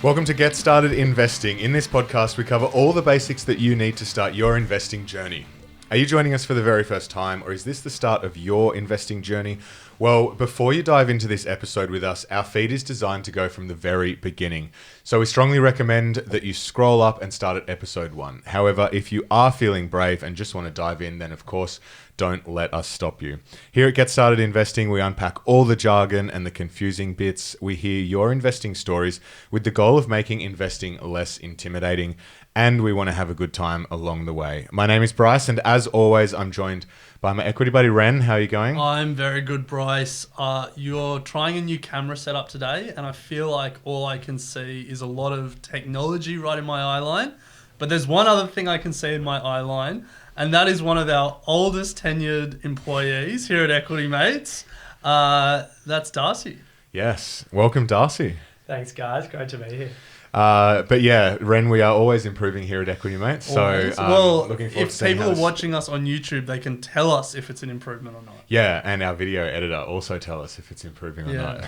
Welcome to Get Started Investing. In this podcast, we cover all the basics that you need to start your investing journey. Are you joining us for the very first time, or is this the start of your investing journey? Well, before you dive into this episode with us, our feed is designed to go from the very beginning. So we strongly recommend that you scroll up and start at episode 1. However, if you are feeling brave and just want to dive in, then of course, don't let us stop you. Here at Get Started Investing, we unpack all the jargon and the confusing bits. We hear your investing stories with the goal of making investing less intimidating, and we want to have a good time along the way. My name is Bryce, and as always, I'm joined by my equity buddy, Ren. How are you going? I'm very good, Bryce. You're trying a new camera setup today, and I feel like all I can see is a lot of technology right in my eye line. But there's one other thing I can see in my eye line, and that is one of our oldest tenured employees here at Equity Mates. That's Darcy. Yes. Welcome, Darcy. Thanks, guys. Great to be here. But yeah, Ren, we are always improving here at Equity Mates. So, well, looking forward if to seeing people are watching us on YouTube, they can tell us if it's an improvement or not. Yeah, and our video editor also tell us if it's improving or not.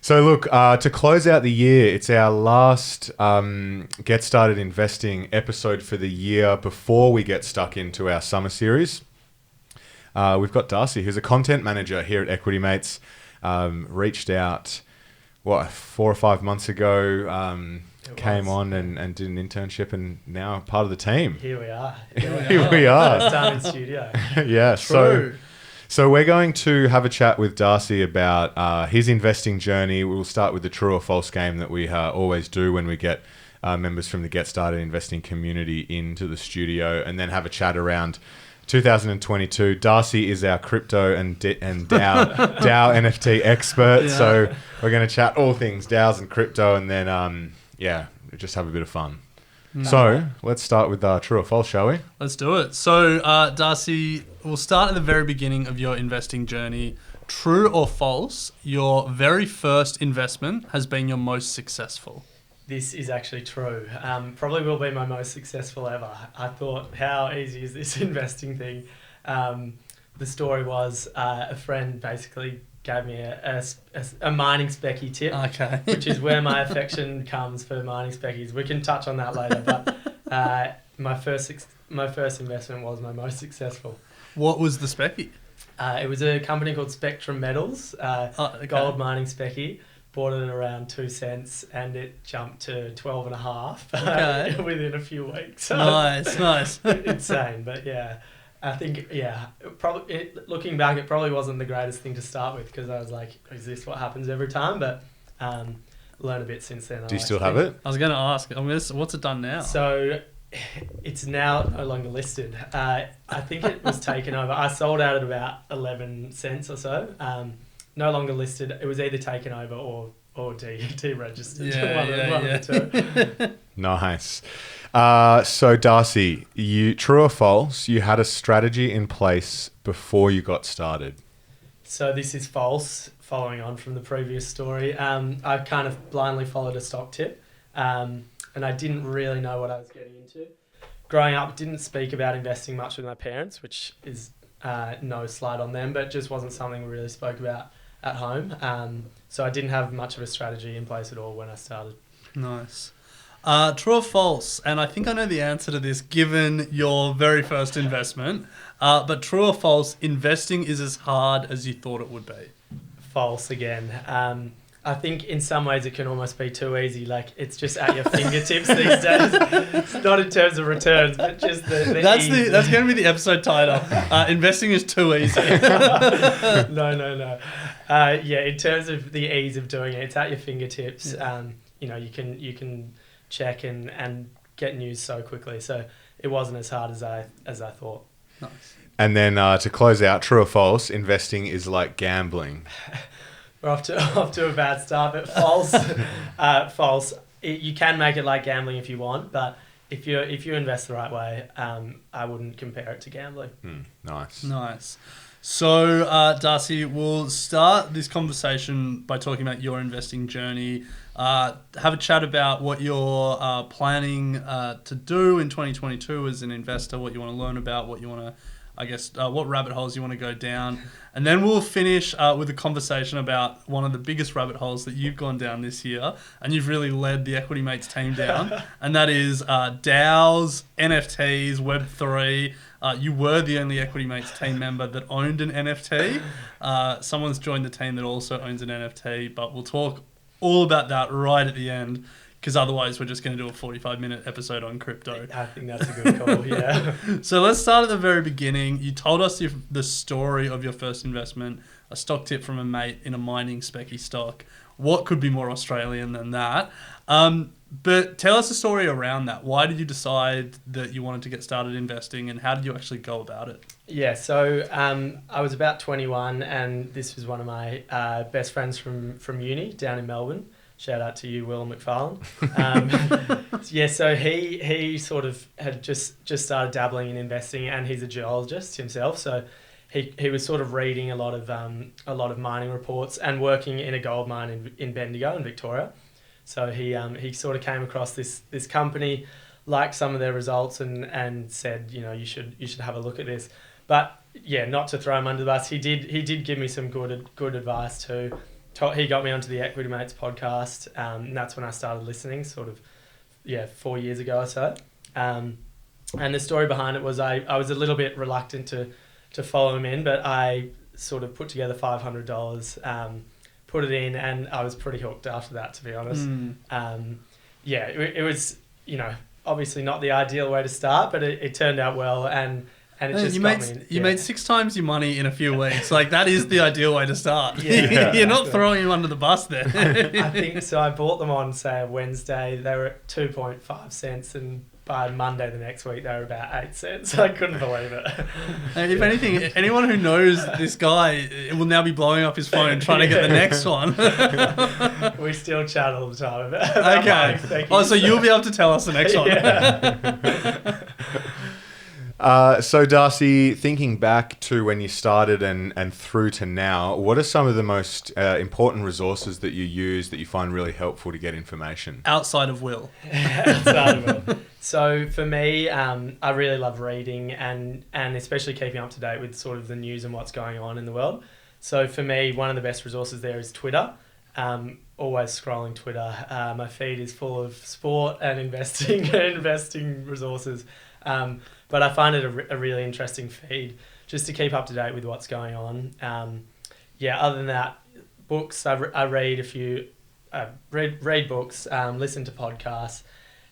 So look, to close out the year, it's our last Get Started Investing episode for the year before we get stuck into our summer series. We've got Darcy, who's a content manager here at Equity Mates, reached out 4 or 5 months ago, came on and did an internship, and now part of the team. Here we are. Here we are. First time in studio. Yeah. True. So we're going to have a chat with Darcy about his investing journey. We'll start with the true or false game that we always do when we get members from the Get Started Investing community into the studio, and then have a chat around 2022. Darcy is our crypto and DAO NFT expert. Yeah. So we're going to chat all things DAOs and crypto, and then just have a bit of fun. So let's start with true or false, shall we? Let's do it. So Darcy, we'll start at the very beginning of your investing journey. True or false, your very first investment has been your most successful? This is actually true. Probably will be my most successful ever. I thought, how easy is this investing thing? The story was a friend basically gave me a mining specky tip, which is where my affection comes for mining speckies. We can touch on that later, but my first investment was my most successful. What was the specky? It was a company called Spectrum Metals, gold mining specky. Bought it at around 2 cents, and it jumped to 12.5 within a few weeks. Nice. Insane, but yeah. I think, looking back, it probably wasn't the greatest thing to start with, because I was like, is this what happens every time? But learned a bit since then. Do you still have it? I was going to ask, what's it done now? So it's now no longer listed. I think it was taken over. I sold out at about 11 cents or so. No longer listed. It was either taken over or deregistered. One of the two. Nice. So Darcy, true or false, you had a strategy in place before you got started? So this is false, following on from the previous story. I kind of blindly followed a stock tip, and I didn't really know what I was getting into. Growing up, didn't speak about investing much with my parents, which is no slight on them, but just wasn't something we really spoke about at home. So I didn't have much of a strategy in place at all when I started. Nice. True or false? And I think I know the answer to this given your very first investment. But true or false, investing is as hard as you thought it would be? False again. I think in some ways it can almost be too easy. Like, it's just at your fingertips these days. It's not in terms of returns, but just the ease. That's going to be the episode title. Investing is too easy. No. In terms of the ease of doing it, it's at your fingertips. You can check and get news so quickly. So it wasn't as hard as I thought. Nice. And then to close out, true or false, investing is like gambling? We're off to a bad start, but false. False. You can make it like gambling if you want, but if you invest the right way, I wouldn't compare it to gambling. Nice. So, Darcy, we'll start this conversation by talking about your investing journey. Have a chat about what you're planning to do in 2022 as an investor, what you want to learn about, what you want what rabbit holes you want to go down. And then we'll finish with a conversation about one of the biggest rabbit holes that you've gone down this year, and you've really led the Equity Mates team down, and that is DAOs, NFTs, Web3. You were the only Equity Mates team member that owned an NFT. Someone's joined the team that also owns an NFT, but we'll talk all about that right at the end, because otherwise we're just going to do a 45-minute episode on crypto. I think that's a good call, yeah. So let's start at the very beginning. You told us the story of your first investment, a stock tip from a mate in a mining specky stock. What could be more Australian than that? But tell us a story around that. Why did you decide that you wanted to get started investing, and how did you actually go about it? Yeah, so I was about 21, and this was one of my best friends from uni down in Melbourne. Shout out to you, Will McFarlane. Yeah, so he sort of had just started dabbling in investing, and he's a geologist himself. So he was sort of reading a lot of mining reports and working in a gold mine in Bendigo in Victoria. So he sort of came across this company, liked some of their results, and said, you should have a look at this. But yeah, not to throw him under the bus, he did give me some good advice too. He got me onto the Equity Mates podcast, and that's when I started listening, 4 years ago or so. And the story behind it was I was a little bit reluctant to follow him in, but I sort of put together $500, put it in, and I was pretty hooked after that, to be honest. It was, obviously not the ideal way to start, but it turned out well, and it just got me. You made 6 times your money in a few weeks. Like, that is the ideal way to start. Yeah, You're not throwing him under the bus there. I think so. I bought them on, say, a Wednesday. They were at 2.5 cents, and by Monday the next week, they were about 8 cents. I couldn't believe it. And if anything, anyone who knows this guy will now be blowing up his phone trying to get the next one. We still chat all the time about okay. So you'll be able to tell us the next one. Yeah. So Darcy, thinking back to when you started and through to now, what are some of the most important resources that you use that you find really helpful to get information? Outside of Will. Outside of Will. So for me, I really love reading and especially keeping up to date with sort of the news and what's going on in the world. So for me, one of the best resources there is Twitter. Always scrolling Twitter. My feed is full of sport and investing resources. But I find it a really interesting feed just to keep up to date with what's going on. Other than that, books, I read a few, read books, listen to podcasts,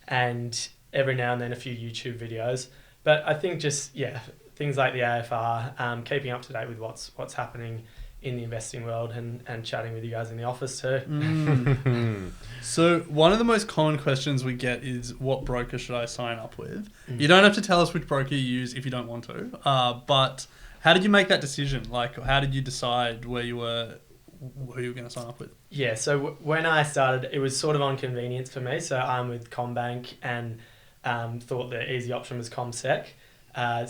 and every now and then a few YouTube videos. But I think things like the AFR, keeping up to date with what's happening in the investing world and chatting with you guys in the office too. So one of the most common questions we get is, what broker should I sign up with? You don't have to tell us which broker you use if you don't want to, but how did you make that decision? Like, how did you decide who you were going to sign up with? Yeah, so when I started, it was sort of on convenience for me. So I'm with CommBank and thought the easy option was CommSec.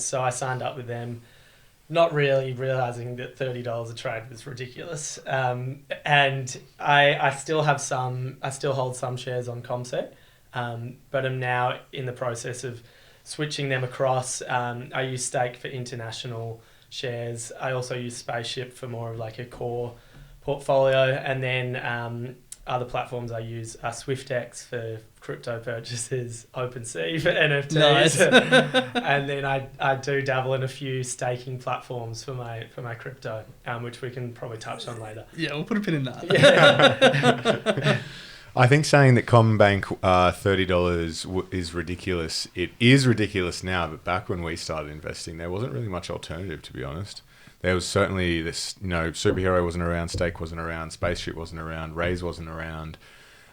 So I signed up with them, not really realising that $30 a trade was ridiculous. And I still hold some shares on CommSec, but I'm now in the process of switching them across. I use Stake for international shares. I also use Spaceship for more of like a core portfolio. And then other platforms I use are SwiftX for crypto purchases, OpenSea for NFTs. Nice. And then I do dabble in a few staking platforms for my crypto, which we can probably touch on later. Yeah, we'll put a pin in that. Yeah. I think saying that CommBank $30 is ridiculous. It is ridiculous now, but back when we started investing, there wasn't really much alternative, to be honest. There was certainly this, Superhero wasn't around, Stake wasn't around, Spaceship wasn't around, Raise wasn't around.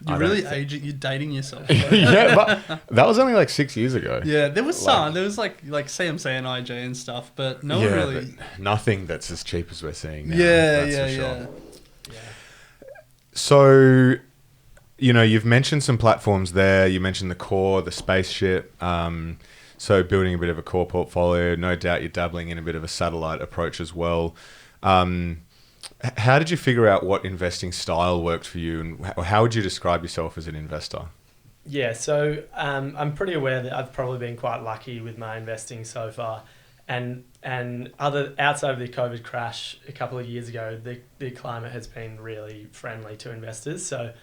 You're really aging. You're dating yourself. Yeah, but that was only like 6 years ago. Yeah, there was some. There was like CMC and IG and stuff, but no one really. But nothing that's as cheap as we're seeing now. Yeah. So, you've mentioned some platforms there. You mentioned the core, the Spaceship. So building a bit of a core portfolio. No doubt you're dabbling in a bit of a satellite approach as well. How did you figure out what investing style worked for you, and how would you describe yourself as an investor? Yeah, so I'm pretty aware that I've probably been quite lucky with my investing so far. and other outside of the COVID crash a couple of years ago, the climate has been really friendly to investors. So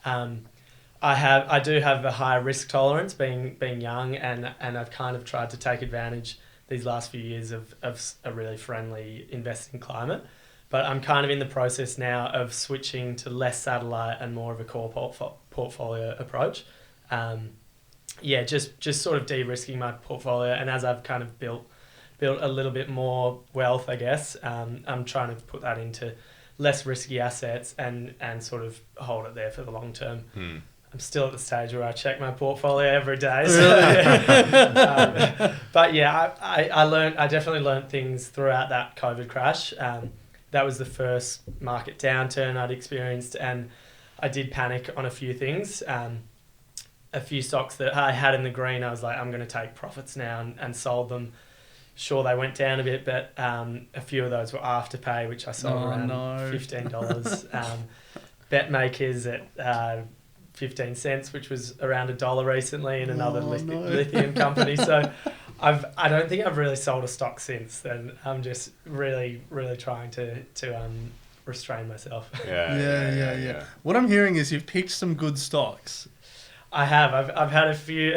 I do have a higher risk tolerance being young, and I've kind of tried to take advantage these last few years of a really friendly investing climate. But I'm kind of in the process now of switching to less satellite and more of a core portfolio approach. Just sort of de-risking my portfolio, and as I've kind of built a little bit more wealth, I guess, I'm trying to put that into less risky assets and sort of hold it there for the long term. I'm still at the stage where I check my portfolio every day. So, but yeah, I definitely learned things throughout that COVID crash. That was the first market downturn I'd experienced, and I did panic on a few things. A few stocks that I had in the green, I was like, I'm going to take profits now, and sold them. Sure, they went down a bit, but a few of those were Afterpay, which I sold around $15. Bet makers at 15 cents, which was around $1 recently, and another lithium company. So I don't think I've really sold a stock since then. I'm just really, really trying to restrain myself. Yeah. What I'm hearing is you've picked some good stocks. I have. I've had a few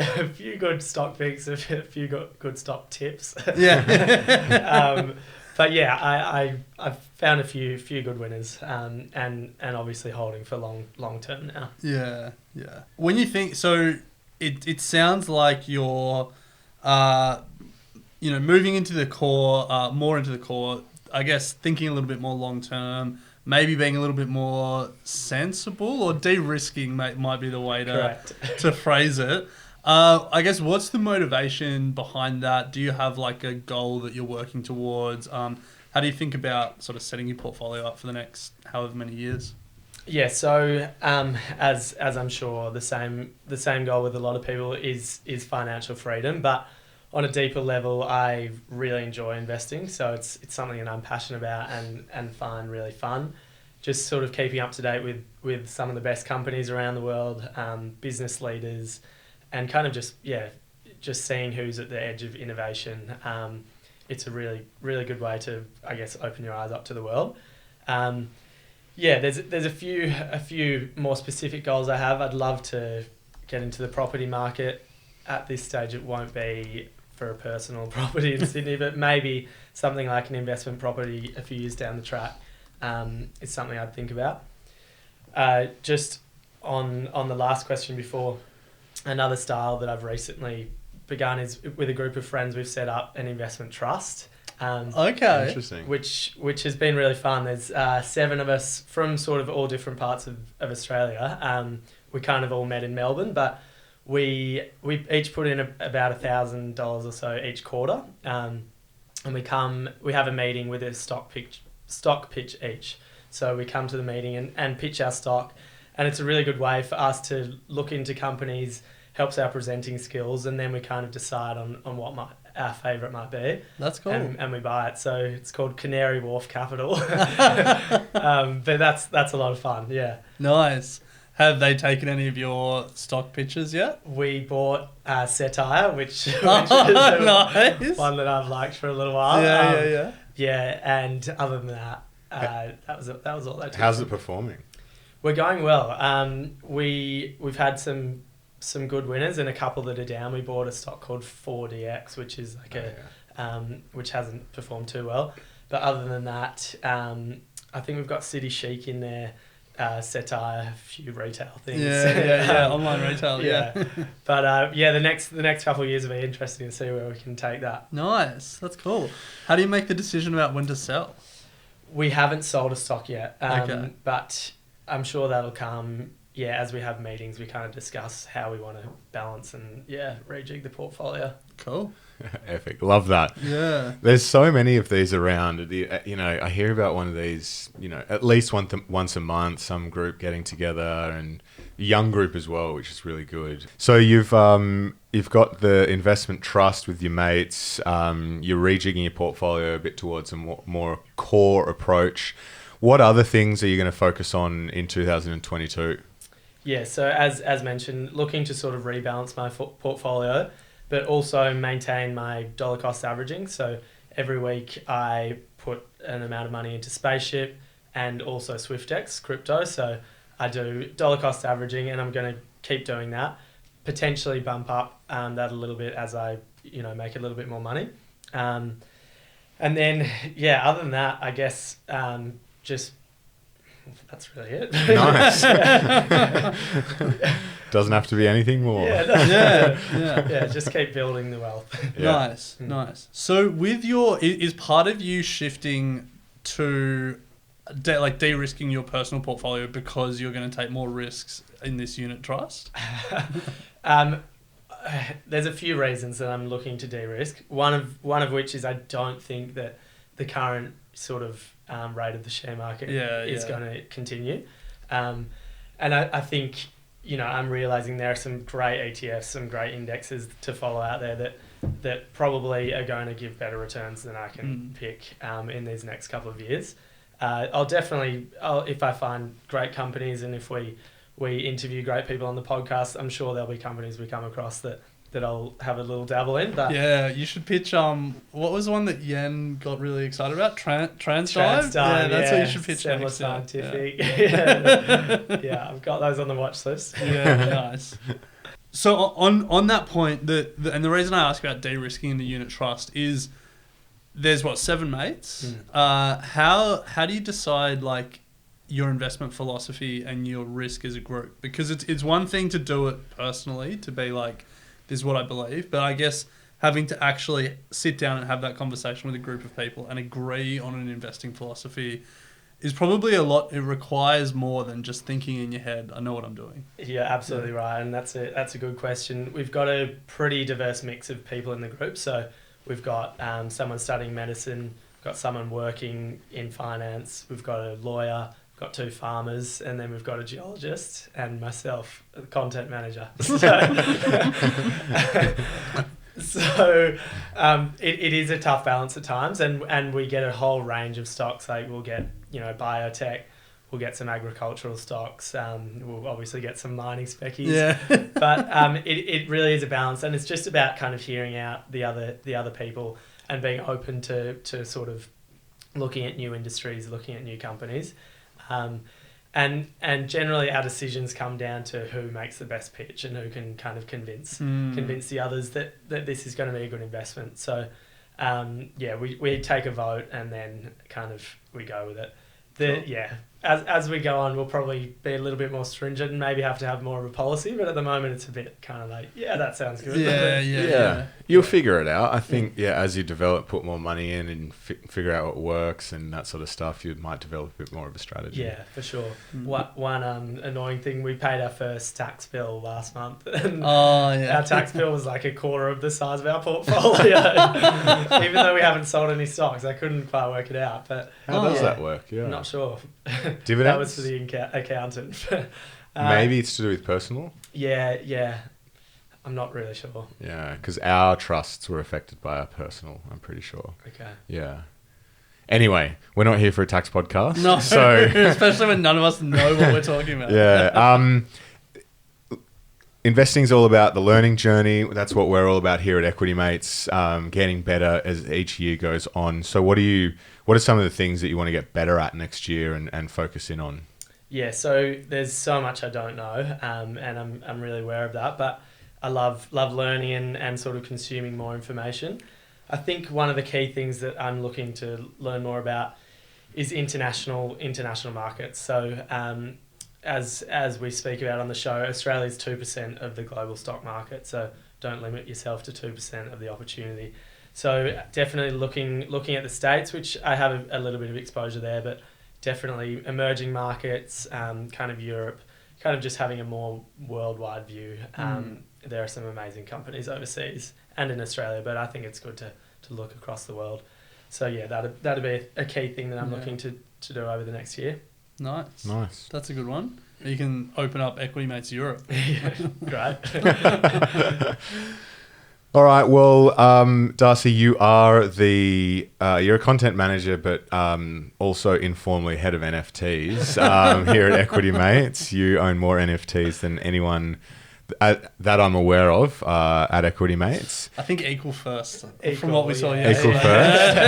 good stock picks, a few good stock tips. Yeah. But yeah, I've found a few good winners, and obviously holding for long term now. Yeah. When you think so, it sounds like you're, moving into the core, more into the core. I guess thinking a little bit more long term. Maybe being a little bit more sensible, or de-risking might be the way to phrase it. I guess what's the motivation behind that? Do you have like a goal that you're working towards? How do you think about sort of setting your portfolio up for the next however many years? Yeah, so as I'm sure the same goal with a lot of people is financial freedom, but on a deeper level, I really enjoy investing. So it's something that I'm passionate about and find really fun. Just sort of keeping up to date with some of the best companies around the world, business leaders, and kind of just seeing who's at the edge of innovation. It's a really, really good way to, I guess, open your eyes up to the world. There's a few more specific goals I have. I'd love to get into the property market. At this stage, it won't be for a personal property in Sydney, but maybe something like an investment property a few years down the track is something I'd think about. Just on the last question before, another style that I've recently begun is with a group of friends. We've set up an investment trust. Okay. Interesting. Which has been really fun. There's 7 of us from sort of all different parts of Australia. We kind of all met in Melbourne, but we each put in about $1,000 or so each quarter, and we have a meeting with a stock pitch each. So we come to the meeting and pitch our stock, and it's a really good way for us to look into companies, helps our presenting skills, and then we kind of decide on what our favourite might be. That's cool. And we buy it. So it's called Canary Wharf Capital. But that's a lot of fun, yeah. Nice. Have they taken any of your stock pitches yet? We bought Satire, which is nice. one that I've liked for a little while. Yeah, and other than that, that was all they took. How's it performing? We're going well. We've had some good winners and a couple that are down. We bought a stock called 4DX, which is like which hasn't performed too well. But other than that, I think we've got City Chic in there. Satire, a few retail things. Yeah, online retail, yeah. But the next couple of years will be interesting to see where we can take that. Nice, that's cool. How do you make the decision about when to sell? We haven't sold a stock yet, Okay. But I'm sure that'll come. Yeah, as we have meetings, we kind of discuss how we want to balance and rejig the portfolio. Cool. Epic. Love that. Yeah. There's so many of these around. I hear about one of these, at least once a month, some group getting together, and a young group as well, which is really good. So you've got the investment trust with your mates. You're rejigging your portfolio a bit towards a more core approach. What other things are you going to focus on in 2022? Yeah, so as mentioned, looking to sort of rebalance my portfolio, but also maintain my dollar cost averaging. So every week I put an amount of money into Spaceship and also SwiftX crypto. So I do dollar cost averaging, and I'm going to keep doing that. Potentially bump up that a little bit as I, make a little bit more money. And then, other than that, I guess just that's really it. Nice. Doesn't have to be anything more. Just keep building the wealth. Nice. So with is part of you shifting to de-risking your personal portfolio because you're going to take more risks in this unit trust? There's a few reasons that I'm looking to de-risk. One of which is I don't think that the current sort of rate of the share market is going to continue. And I think, I'm realizing there are some great ETFs, some great indexes to follow out there that probably are going to give better returns than I can pick in these next couple of years. If I find great companies and if we interview great people on the podcast, I'm sure there'll be companies we come across that I'll have a little dabble in. But you should pitch. What was the one that Yen got really excited about? Transdive. Yeah, that's what you should pitch. Semler Scientific. Yeah, I've got those on the watch list. Yeah, nice. So on that point, and the reason I ask about de-risking in the unit trust is there's 7 mates. How do you decide your investment philosophy and your risk as a group? Because it's one thing to do it personally, to be this is what I believe, but I guess having to actually sit down and have that conversation with a group of people and agree on an investing philosophy is probably a lot. It requires more than just thinking in your head, I know what I'm doing. Yeah, absolutely right. And that's a good question. We've got a pretty diverse mix of people in the group. So we've got someone studying medicine, we've got someone working in finance, we've got a lawyer, we've got 2 farmers, and then we've got a geologist and myself, the content manager. So it is a tough balance at times, and we get a whole range of stocks. We'll get biotech, we'll get some agricultural stocks, we'll obviously get some mining speckies. Yeah. But it really is a balance, and it's just about kind of hearing out the other people and being open to sort of looking at new industries, looking at new companies. And generally our decisions come down to who makes the best pitch and who can kind of convince the others that this is going to be a good investment. So we take a vote and then kind of we go with it. As we go on, we'll probably be a little bit more stringent and maybe have to have more of a policy, but at the moment it's a bit kind of that sounds good. Yeah. You'll figure it out. I think, as you develop, put more money in and figure out what works and that sort of stuff, you might develop a bit more of a strategy. Yeah, for sure. One annoying thing, we paid our first tax bill last month. And our tax bill was a quarter of the size of our portfolio. Even though we haven't sold any stocks, I couldn't quite work it out. But how does that work? Yeah. I'm not sure. Dividends? That was for the accountant. Maybe it's to do with personal? Yeah. I'm not really sure. Yeah, because our trusts were affected by our personal, I'm pretty sure. Okay. Yeah. Anyway, we're not here for a tax podcast. No, so especially when none of us know what we're talking about. Yeah. Investing is all about the learning journey. That's what we're all about here at Equity Mates, getting better as each year goes on. So what are some of the things that you want to get better at next year and focus in on? Yeah, so there's so much I don't know, and I'm really aware of that, but I love learning and sort of consuming more information. I think one of the key things that I'm looking to learn more about is international markets. So as we speak about on the show, Australia's 2% of the global stock market, so don't limit yourself to 2% of the opportunity. So definitely looking at the States, which I have a little bit of exposure there, but definitely emerging markets, kind of Europe, kind of just having a more worldwide view. There are some amazing companies overseas and in Australia, but I think it's good to look across the world. So that'd be a key thing that I'm looking to do over the next year. Nice. That's a good one. You can open up Equity Mates Europe. Great. All right. Well, Darcy, you are you're a content manager, but also informally head of NFTs here at Equity Mates. You own more NFTs than anyone that I'm aware of at Equity Mates. I think equal first Equal, from what we saw yeah. yesterday.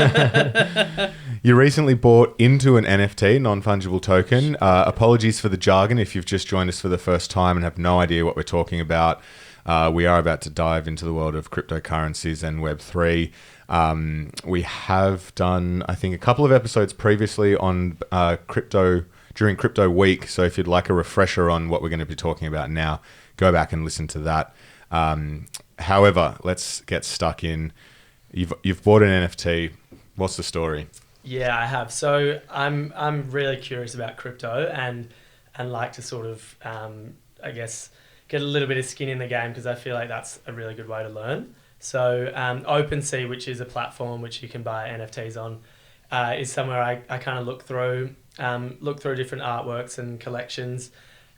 Equal first. You recently bought into an NFT, non-fungible token. Apologies for the jargon if you've just joined us for the first time and have no idea what we're talking about. We are about to dive into the world of cryptocurrencies and Web3. We have done, I think, a couple of episodes previously on crypto during Crypto Week. So if you'd like a refresher on what we're going to be talking about now, go back and listen to that. However, let's get stuck in. You've bought an NFT. What's the story? Yeah, I have. So I'm really curious about crypto and like to sort of I guess get a little bit of skin in the game because I feel like that's a really good way to learn. So OpenSea, which is a platform which you can buy NFTs on, is somewhere I kind of look through different artworks and collections.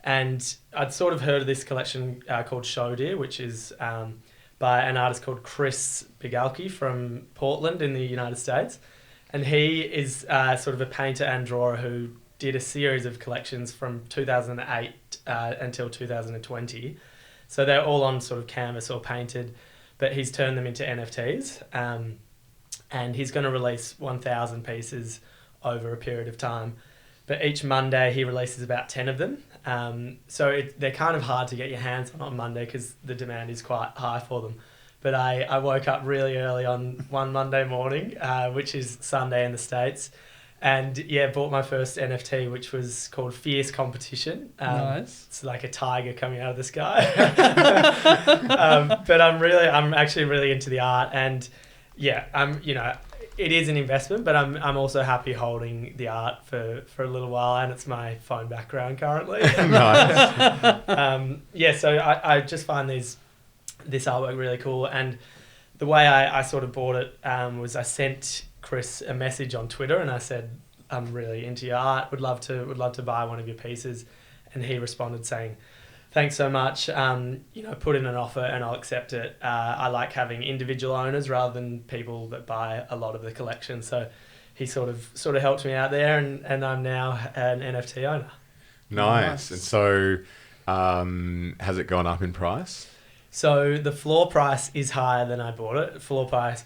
And I'd sort of heard of this collection called Shorturl, which is by an artist called Chris Bigalki from Portland in the United States. And he is sort of a painter and drawer who did a series of collections from 2008 until 2020. So they're all on sort of canvas or painted, but he's turned them into NFTs. And he's going to release 1,000 pieces over a period of time. But each Monday he releases about 10 of them. So they're kind of hard to get your hands on Monday because the demand is quite high for them. But I woke up really early on one Monday morning, which is Sunday in the States, and bought my first NFT, which was called Fierce Competition. Nice. It's like a tiger coming out of the sky. But I'm actually really into the art, and it is an investment, but I'm also happy holding the art for a little while, and it's my phone background currently. Nice. So I just find this artwork really cool, and the way I sort of bought it was I sent Chris a message on Twitter and I said, I'm really into your art, would love to buy one of your pieces, and he responded saying, thanks so much, put in an offer and I'll accept it. I like having individual owners rather than people that buy a lot of the collection, so he sort of helped me out there, and I'm now an NFT owner. Nice. And so has it gone up in price? So the floor price is higher than I bought it. Floor price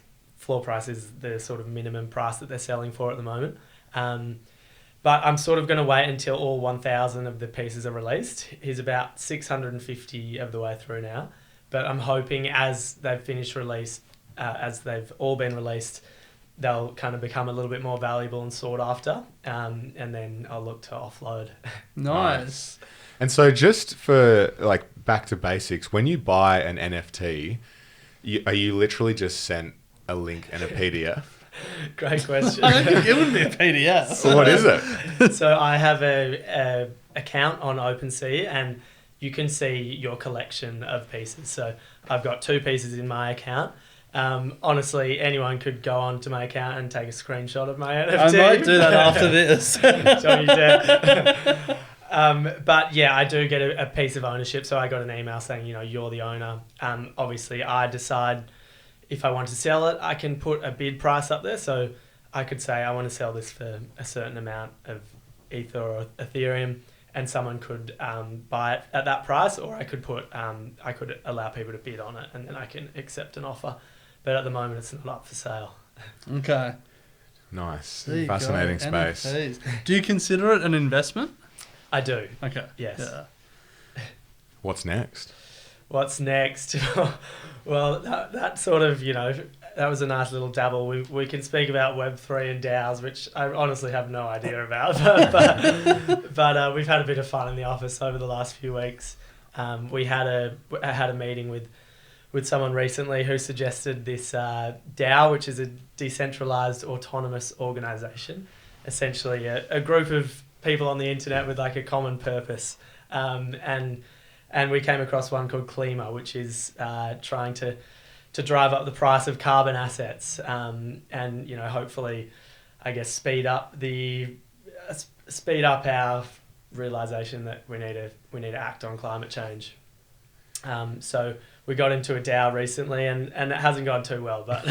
is the sort of minimum price that they're selling for at the moment. But I'm sort of going to wait until all 1,000 of the pieces are released. He's about 650 of the way through now. But I'm hoping as they've finished release, as they've all been released, they'll kind of become a little bit more valuable and sought after. And then I'll look to offload. Nice. And so just for like back to basics, when you buy an NFT, are you literally just sent a link and a PDF? Great question. I think it would be a PDF. So what is it? So I have a account on OpenSea, and you can see your collection of pieces. So I've got 2 pieces in my account. Honestly, anyone could go on to my account and take a screenshot of my NFT. I might do that after this. Don't you dare. But yeah, I do get a piece of ownership. So I got an email saying, you're the owner. Obviously, I decide if I want to sell it. I can put a bid price up there. So I could say I want to sell this for a certain amount of Ether or Ethereum, and someone could buy it at that price, or I could I could allow people to bid on it, and then I can accept an offer. But at the moment, it's not up for sale. Okay. Nice. There you Fascinating go. space. NFTs. Do you consider it an investment? I do. Okay. Yes. Yeah. What's next? What's next? Well, that sort of, that was a nice little dabble. We can speak about Web3 and DAOs, which I honestly have no idea about. But we've had a bit of fun in the office over the last few weeks. I had a meeting with someone recently who suggested this DAO, which is a decentralized autonomous organization, essentially a group of people on the internet with like a common purpose. And we came across one called Klima, which is trying to drive up the price of carbon assets, and hopefully, I guess speed up our realization that we need to act on climate change. So we got into a DAO recently, and it hasn't gone too well. But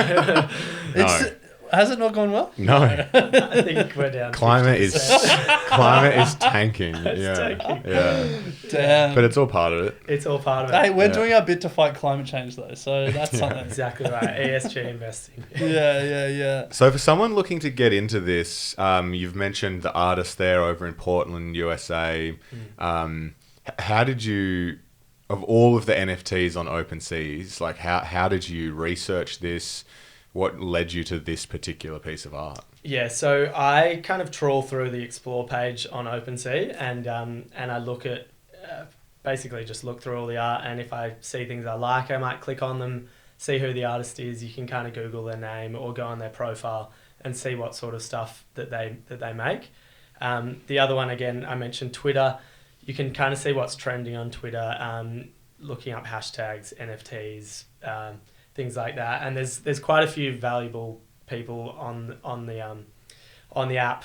Has it not gone well? No. I think we're down. Climate 50%. climate is tanking. It's tanking. Yeah. Damn. But it's all part of it. It's all part of it. Hey, we're Yeah. doing our bit to fight climate change, though, so that's something. Exactly right. ESG investing. Yeah. So for someone looking to get into this, you've mentioned the artist there over in Portland, USA. How did you, of all of the NFTs on OpenSeas, like how did you research this? What led you to this particular piece of art? Yeah, so I kind of trawl through the explore page on OpenSea and I look at basically just look through all the art, and if I see things I like, I might click on them, see who the artist is. You can kind of Google their name or go on their profile and see what sort of stuff that they make. The other one, again, I mentioned Twitter. You can kind of see what's trending on Twitter, looking up hashtags, NFTs, things like that. And there's quite a few valuable people on the app,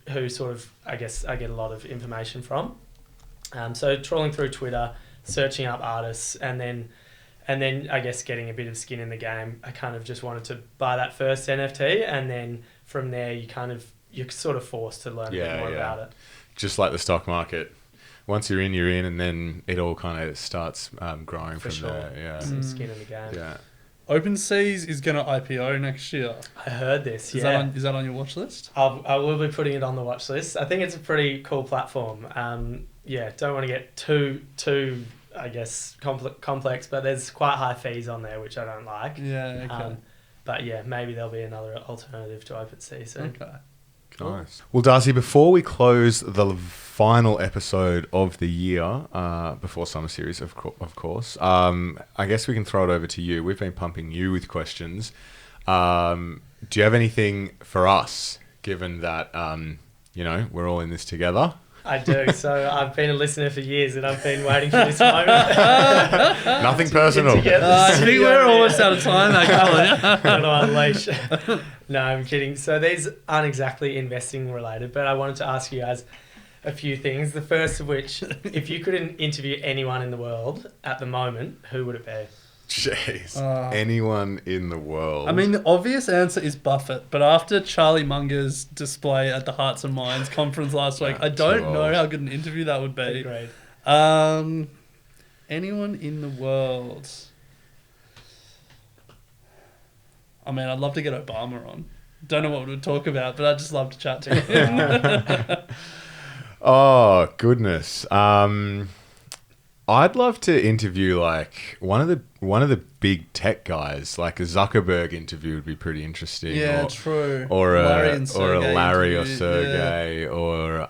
who sort of, I guess, I get a lot of information from. So trawling through Twitter, searching up artists, and then I guess getting a bit of skin in the game. I kind of just wanted to buy that first NFT, and then from there you're sort of forced to learn a bit more about it. Just like the stock market. Once you're in, and then it all kind of starts growing For from sure. there. Yeah. Some skin in the game. Yeah. OpenSea's is going to IPO next year. I heard this. Is that on your watch list? I will be putting it on the watch list. I think it's a pretty cool platform. Don't want to get too I guess complex, but there's quite high fees on there, which I don't like. Yeah, okay. But yeah, maybe there'll be another alternative to OpenSea soon. Okay. Cool. Nice. Well, Darcy, before we close the final episode of the year, before summer series, of course, I guess we can throw it over to you. We've been pumping you with questions. Do you have anything for us, given that, we're all in this together? I do. So I've been a listener for years, and I've been waiting for this moment. Nothing personal. I think we're almost out of time, actually. Got to unleash. No, I'm kidding. So these aren't exactly investing related, but I wanted to ask you guys a few things. The first of which, if you could interview anyone in the world at the moment, who would it be? Jeez. Anyone in the world. I mean, the obvious answer is Buffett, but after Charlie Munger's display at the Hearts and Minds conference last week, I don't know how good an interview that would be. Agreed. Anyone in the world? I mean, I'd love to get Obama on. Don't know what we would talk about, but I'd just love to chat to him. Oh, goodness. I'd love to interview like one of the big tech guys. Like a Zuckerberg interview would be pretty interesting. Yeah, true. Or a Larry interview. or Sergey, or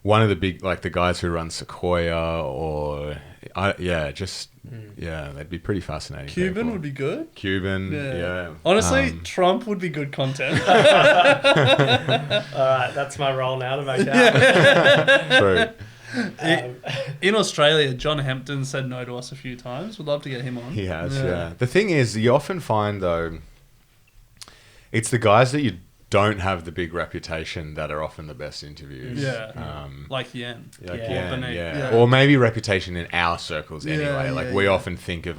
one of the big, like the guys who run Sequoia, or they'd be pretty fascinating. Cuban people. would be good. Cuban, yeah. Honestly, Trump would be good content. All right, that's my role now to make that. True. In Australia, John Hempton said no to us a few times. We'd love to get him on. He has, yeah. The thing is, you often find, though, it's the guys that you don't have the big reputation that are often the best interviews. Yeah. Like Yen. Or maybe reputation in our circles anyway. Yeah, we often think of,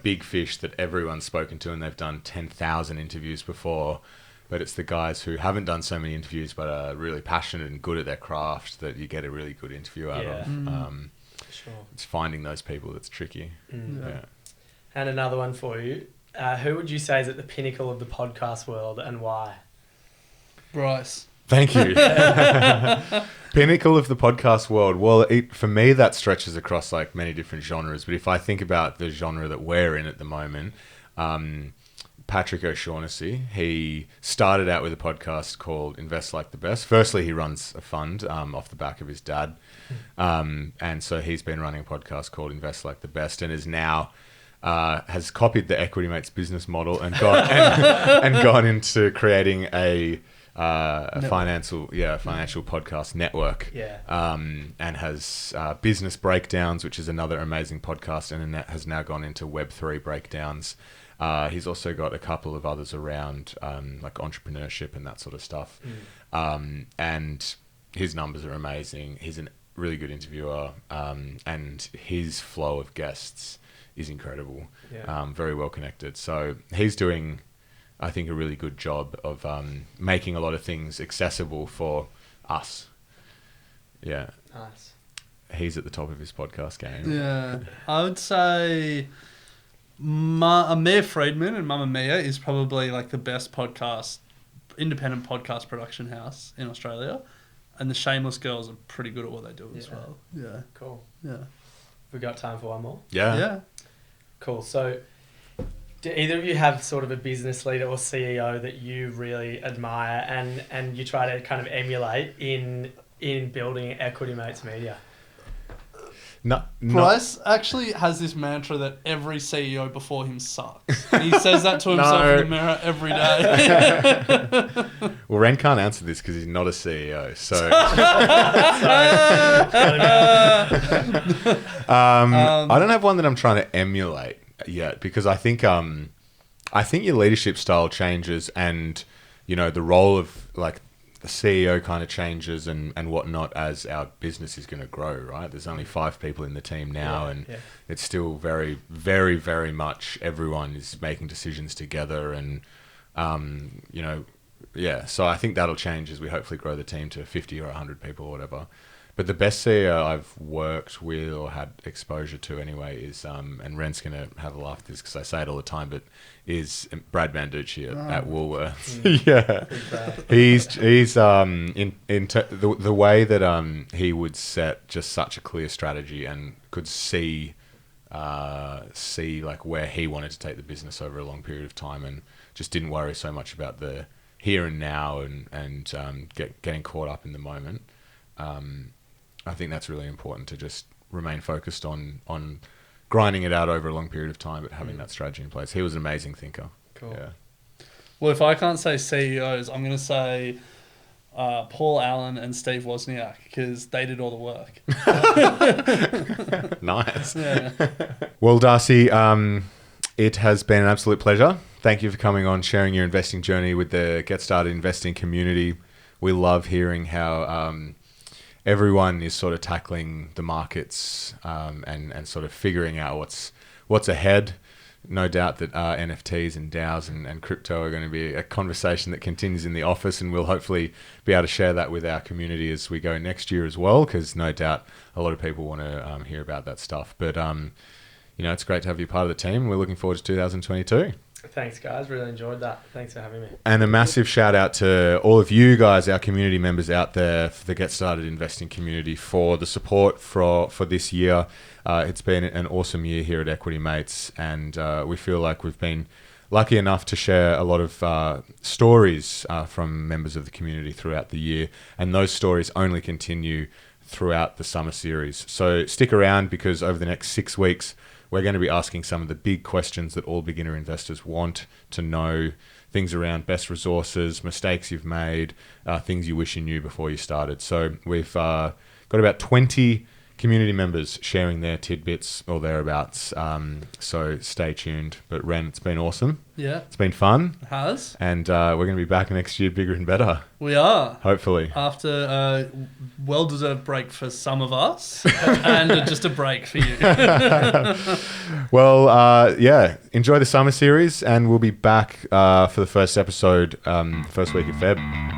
big fish that everyone's spoken to and they've done 10,000 interviews before. But it's the guys who haven't done so many interviews but are really passionate and good at their craft that you get a really good interview out of. Sure. It's finding those people that's tricky. Yeah. And another one for you. Who would you say is at the pinnacle of the podcast world and why? Bryce. Thank you. Pinnacle of the podcast world. Well, for me, that stretches across like many different genres. But if I think about the genre that we're in at the moment, Patrick O'Shaughnessy, he started out with a podcast called Invest Like the Best. Firstly, he runs a fund off the back of his dad. And so he's been running a podcast called Invest Like the Best and is now has copied the Equity Mates business model and gone into creating a financial podcast network. And has Business Breakdowns, which is another amazing podcast, and has now gone into Web3 breakdowns. He's also got a couple of others around like entrepreneurship and that sort of stuff. And his numbers are amazing. He's a really good interviewer, and his flow of guests is incredible. Very well connected. So he's doing I think, a really good job of making a lot of things accessible for us. Yeah. Nice. He's at the top of his podcast game. Yeah. I would say Amir Friedman and Mamma Mia is probably like the best independent podcast production house in Australia. And the Shameless Girls are pretty good at what they do as well. Yeah. Cool. Yeah. We got time for one more? Yeah. Yeah. Cool. So, do either of you have sort of a business leader or CEO that you really admire and you try to kind of emulate in building Equity Mates Media? No, Bryce actually has this mantra that every CEO before him sucks. And he says that to himself in the mirror every day. Well, Ren can't answer this because he's not a CEO. So I don't have one that I'm trying to emulate yet, because I think your leadership style changes, and the role of like the CEO kind of changes and whatnot as our business is going to grow, right? There's only 5 people in the team now, and it's still very, very, very much everyone is making decisions together, and so I think that'll change as we hopefully grow the team to 50 or 100 people or whatever. But the best CEO I've worked with or had exposure to anyway is, and Ren's going to have a laugh at this because I say it all the time, but is Brad Banducci at Woolworths. Yeah. He's the way that he would set just such a clear strategy and could see like where he wanted to take the business over a long period of time, and just didn't worry so much about the here and now and getting caught up in the moment. I think that's really important, to just remain focused on grinding it out over a long period of time, but having that strategy in place. He was an amazing thinker. Cool. Yeah. Well, if I can't say CEOs, I'm going to say Paul Allen and Steve Wozniak, because they did all the work. Nice. Yeah. Well, Darcy, it has been an absolute pleasure. Thank you for coming on, sharing your investing journey with the Get Started Investing community. We love hearing how everyone is sort of tackling the markets and sort of figuring out what's ahead. No doubt that NFTs and DAOs and crypto are going to be a conversation that continues in the office, and we'll hopefully be able to share that with our community as we go next year as well, because no doubt a lot of people want to hear about that stuff. But it's great to have you part of the team. We're looking forward to 2022. Thanks, guys. Really enjoyed that. Thanks for having me. And a massive shout out to all of you guys, our community members out there, for the Get Started Investing community, for the support for this year. It's been an awesome year here at Equity Mates, and we feel like we've been lucky enough to share a lot of stories from members of the community throughout the year, and those stories only continue throughout the summer series. So stick around, because over the next 6 weeks, we're going to be asking some of the big questions that all beginner investors want to know, things around best resources, mistakes you've made, things you wish you knew before you started. So we've got about 20 community members sharing their tidbits or thereabouts. So stay tuned. But Ren, it's been awesome. Yeah. It's been fun. It has. And we're going to be back next year bigger and better. We are. Hopefully. After a well-deserved break for some of us and just a break for you. Well, enjoy the summer series, and we'll be back for the first episode first week of Feb.